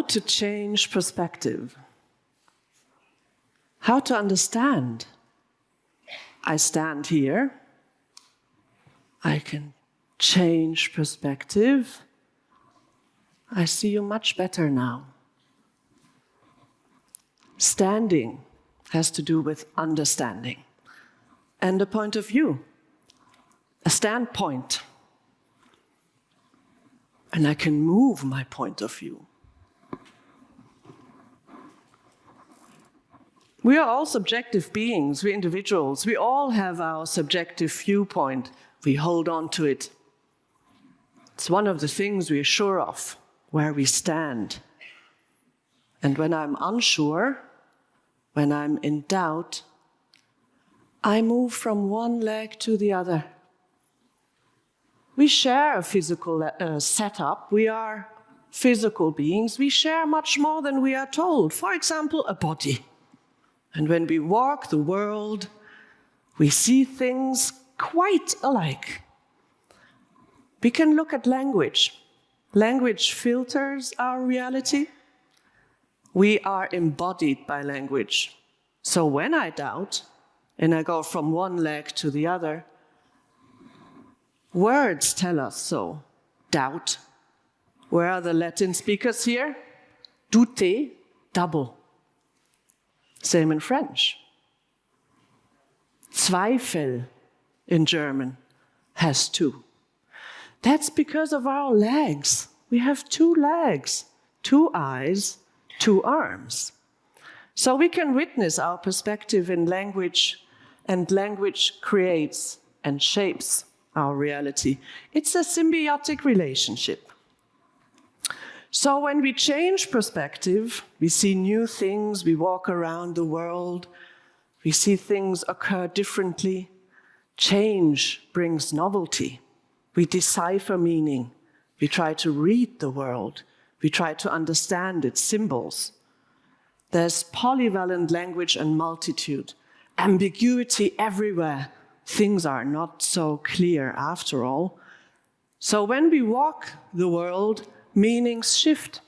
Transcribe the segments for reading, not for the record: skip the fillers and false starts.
to change perspective. How to understand. I stand here. I can change perspective. I see you much better now. Standing has to do with understanding and a point of view, a standpoint. And I can move my point of view. We are all subjective beings, we're individuals. We all have our subjective viewpoint. We hold on to it. It's one of the things we're sure of, where we stand. And when I'm unsure, when I'm in doubt, I move from one leg to the other. We share a physical setup. We are physical beings. We share much more than we are told. For example, a body. And when we walk the world, we see things quite alike. We can look at language. Language filters our reality. We are embodied by language. So when I doubt, and I go from one leg to the other, words tell us so. Doubt. Where are the Latin speakers here? Douter, double. Same in French. Zweifel in German has two. That's because of our legs. We have two legs, two eyes, two arms. So we can witness our perspective in language, and language creates and shapes our reality. It's a symbiotic relationship. So when we change perspective, we see new things, we walk around the world, we see things occur differently. Change brings novelty. We decipher meaning. We try to read the world. We try to understand its symbols. There's polyvalent language and multitude, ambiguity everywhere. Things are not so clear after all. So when we walk the world, meanings shift.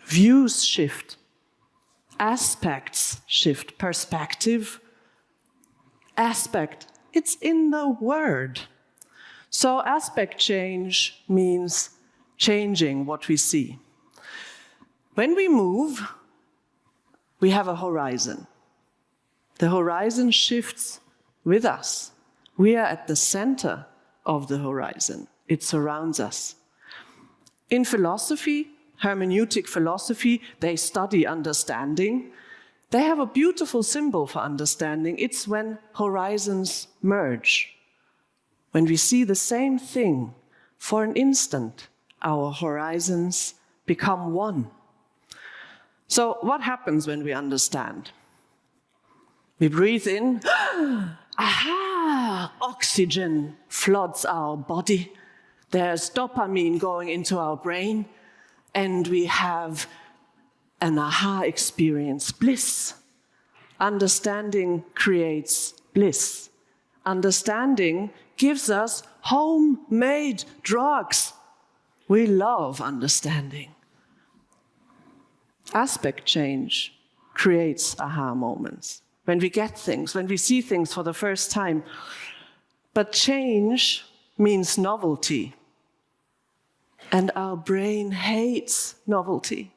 Views shift. Aspects shift. Perspective. Aspect, it's in the word. So aspect change means changing what we see. When we move, we have a horizon. The horizon shifts with us. We are at the center of the horizon. It surrounds us. In philosophy, hermeneutic philosophy, they study understanding. They have a beautiful symbol for understanding. It's when horizons merge. When we see the same thing for an instant, our horizons become one. So what happens when we understand? We breathe in, aha, oxygen floods our body. There's dopamine going into our brain, and we have an aha experience, bliss. Understanding creates bliss. Understanding gives us homemade drugs. We love understanding. Aspect change creates aha moments. When we get things, when we see things for the first time. But change means novelty. And our brain hates novelty.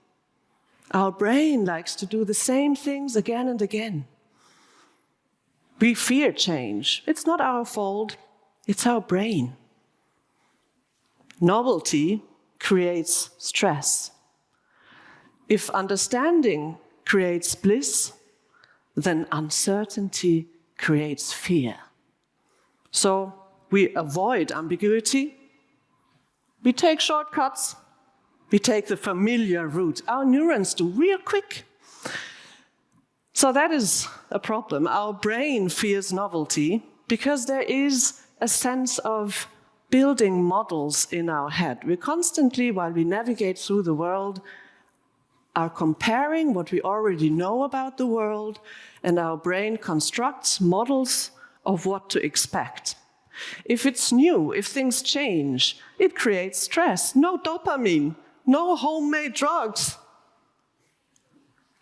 Our brain likes to do the same things again and again. We fear change. It's not our fault. It's our brain. Novelty creates stress. If understanding creates bliss, then uncertainty creates fear. So we avoid ambiguity. We take shortcuts. We take the familiar route. Our neurons do real quick. So that is a problem. Our brain fears novelty because there is a sense of building models in our head. We constantly, while we navigate through the world, are comparing what we already know about the world, and our brain constructs models of what to expect. If it's new, if things change, it creates stress. No dopamine. no homemade drugs.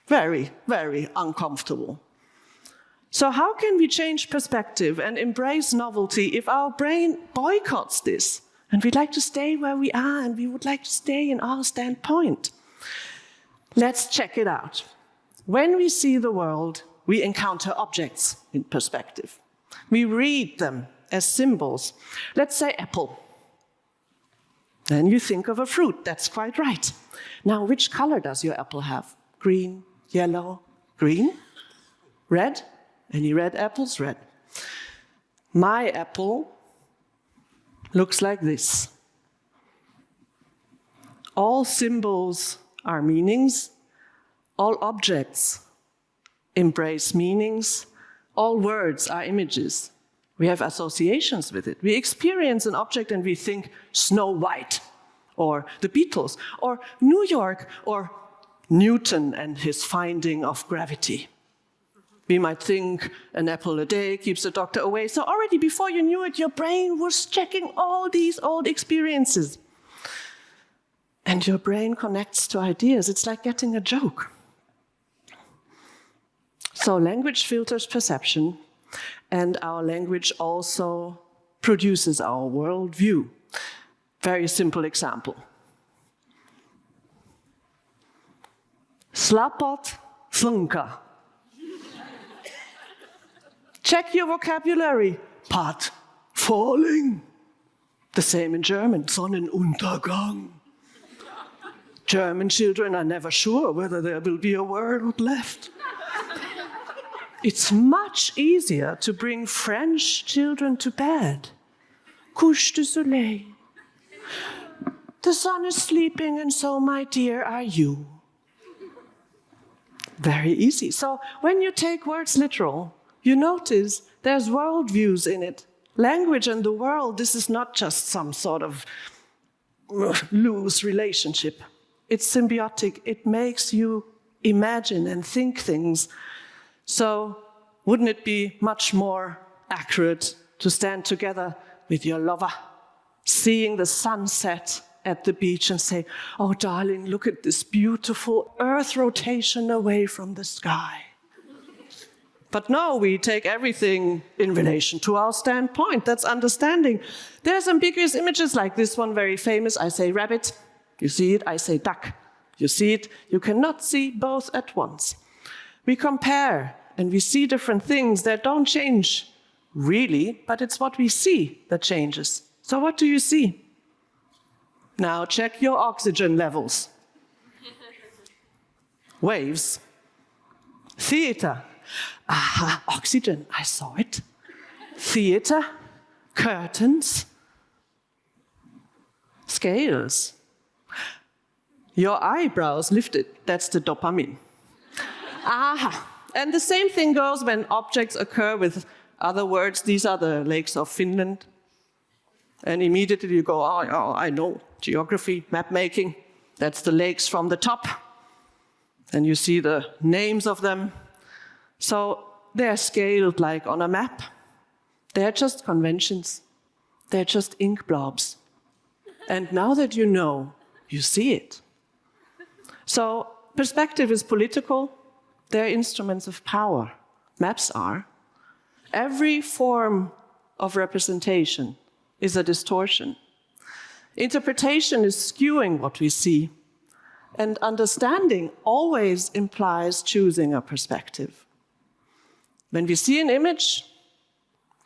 Very, very uncomfortable. So how can we change perspective and embrace novelty if our brain boycotts this? And we'd like to stay where we are, and we would like to stay in our standpoint. Let's check it out. When we see the world, we encounter objects in perspective. We read them as symbols. Let's say apple. Then you think of a fruit. That's quite right. Now, which color does your apple have? Green, yellow, green, red? Any red apples? Red. My apple looks like this. All symbols are meanings. All objects embrace meanings. All words are images. We have associations with it. We experience an object and we think Snow White, or the Beatles, or New York, or Newton and his finding of gravity. We might think an apple a day keeps the doctor away. So already before you knew it, your brain was checking all these old experiences. And your brain connects to ideas. It's like getting a joke. So language filters perception, and our language also produces our worldview. Very simple example. Slappert slunka. Check your vocabulary. Pat, falling. The same in German, Sonnenuntergang. German children are never sure whether there will be a word left. It's much easier to bring French children to bed. Couche de soleil. The sun is sleeping, and so, my dear, are you. Very easy. So when you take words literal, you notice there's worldviews in it. Language and the world, this is not just some sort of loose relationship. It's symbiotic. It makes you imagine and think things. So wouldn't it be much more accurate to stand together with your lover, seeing the sunset at the beach and say, oh, darling, look at this beautiful earth rotation away from the sky. But no, we take everything in relation to our standpoint. That's understanding. There's ambiguous images like this one, very famous. I say rabbit, you see it. I say duck, you see it. You cannot see both at once. We compare and we see different things that don't change really, but it's what we see that changes. So what do you see? Now check your oxygen levels. Waves. Theater. Aha, oxygen, I saw it. Theater, curtains, scales. Your eyebrows lifted, that's the dopamine. Aha, and the same thing goes when objects occur with other words. These are the lakes of Finland. And immediately you go, oh, I know, geography, map making. That's the lakes from the top. And you see the names of them. So they're scaled like on a map. They're just conventions. They're just ink blobs. And now that you know, you see it. So perspective is political. They're instruments of power. Maps are. Every form of representation is a distortion. Interpretation is skewing what we see. And understanding always implies choosing a perspective. When we see an image,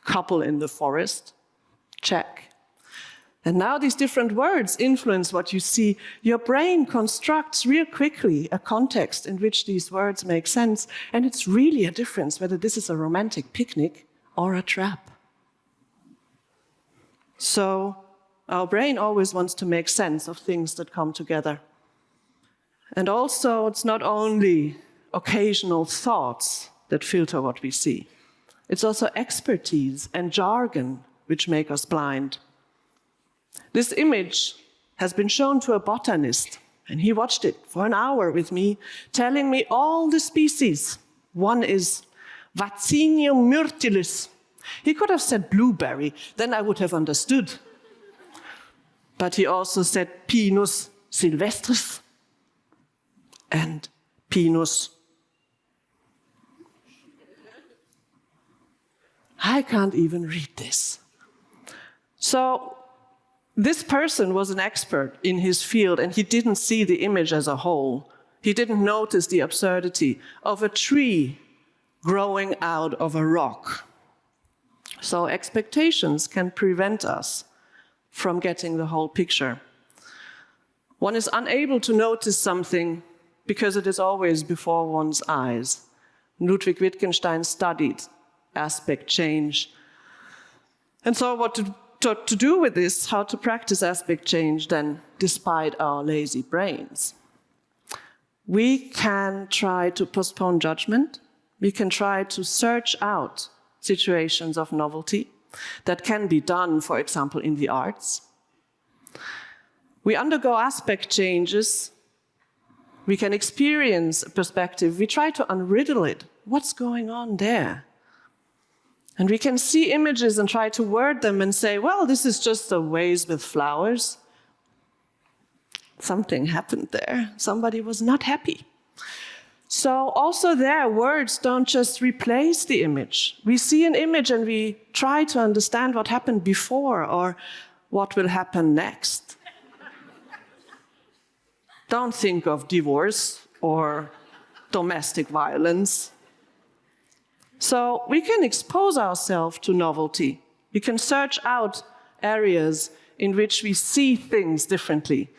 couple in the forest, check. And now these different words influence what you see. Your brain constructs real quickly a context in which these words make sense. And it's really a difference whether this is a romantic picnic or a trap. So our brain always wants to make sense of things that come together. And also, it's not only occasional thoughts that filter what we see. It's also expertise and jargon which make us blind. This image has been shown to a botanist, and he watched it for an hour with me, telling me all the species. One is Vaccinium myrtillus. He could have said blueberry, then I would have understood. But he also said Pinus Silvestris and Pinus. I can't even read this. So this person was an expert in his field, and he didn't see the image as a whole. He didn't notice the absurdity of a tree growing out of a rock. So expectations can prevent us from getting the whole picture. One is unable to notice something because it is always before one's eyes. Ludwig Wittgenstein studied aspect change. And so what to do with this, how to practice aspect change then, despite our lazy brains? We can try to postpone judgment. We can try to search out situations of novelty. That can be done, for example, in the arts. We undergo aspect changes. We can experience a perspective. We try to unriddle it. What's going on there? And we can see images and try to word them and say, well, this is just a vase with flowers. Something happened there. Somebody was not happy. So also there, words don't just replace the image. We see an image and we try to understand what happened before or what will happen next. Don't think of divorce or domestic violence. So we can expose ourselves to novelty. We can search out areas in which we see things differently.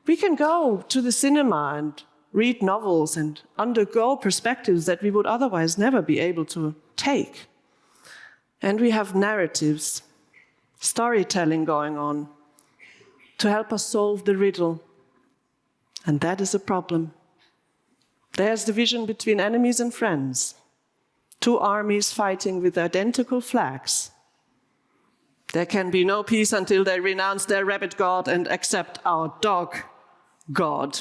We can go to the cinema and read novels and undergo perspectives that we would otherwise never be able to take. And we have narratives, storytelling going on to help us solve the riddle. And that is a problem. There's division between enemies and friends. Two armies fighting with identical flags. There can be no peace until they renounce their rabbit god and accept our dog god.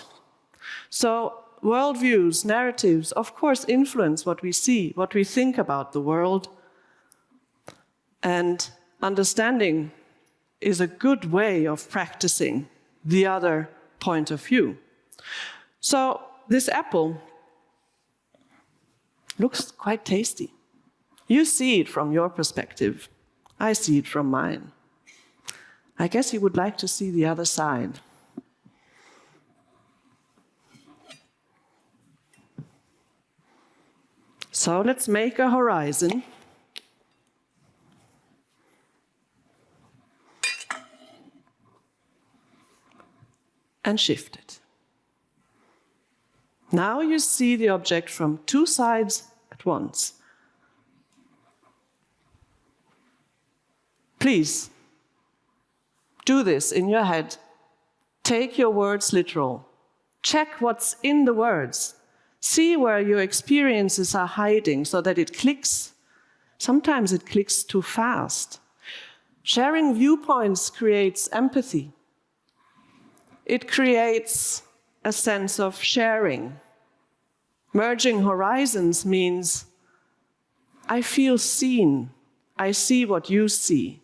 So worldviews, narratives, of course, influence what we see, what we think about the world. And understanding is a good way of practicing the other point of view. So this apple looks quite tasty. You see it from your perspective. I see it from mine. I guess you would like to see the other side. So let's make a horizon. And shift it. Now you see the object from two sides at once. Please, do this in your head. Take your words literal. Check what's in the words. See where your experiences are hiding so that it clicks. Sometimes it clicks too fast. Sharing viewpoints creates empathy. It creates a sense of sharing. Merging horizons means I feel seen. I see what you see.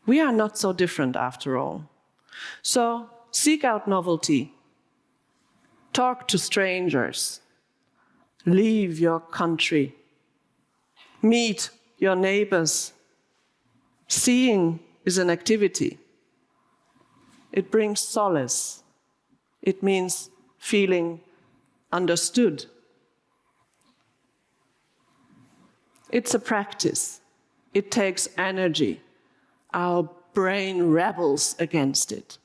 We are not so different after all. So seek out novelty. Talk to strangers. Leave your country. Meet your neighbors. Seeing is an activity. It brings solace. It means feeling understood. It's a practice. It takes energy. Our brain rebels against it.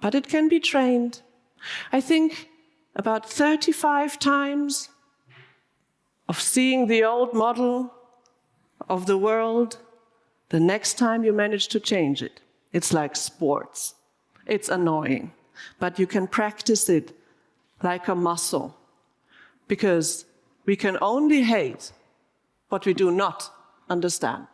But it can be trained. I think about 35 times of seeing the old model of the world, the next time you manage to change it. It's like sports. It's annoying, but you can practice it like a muscle, because we can only hate what we do not understand.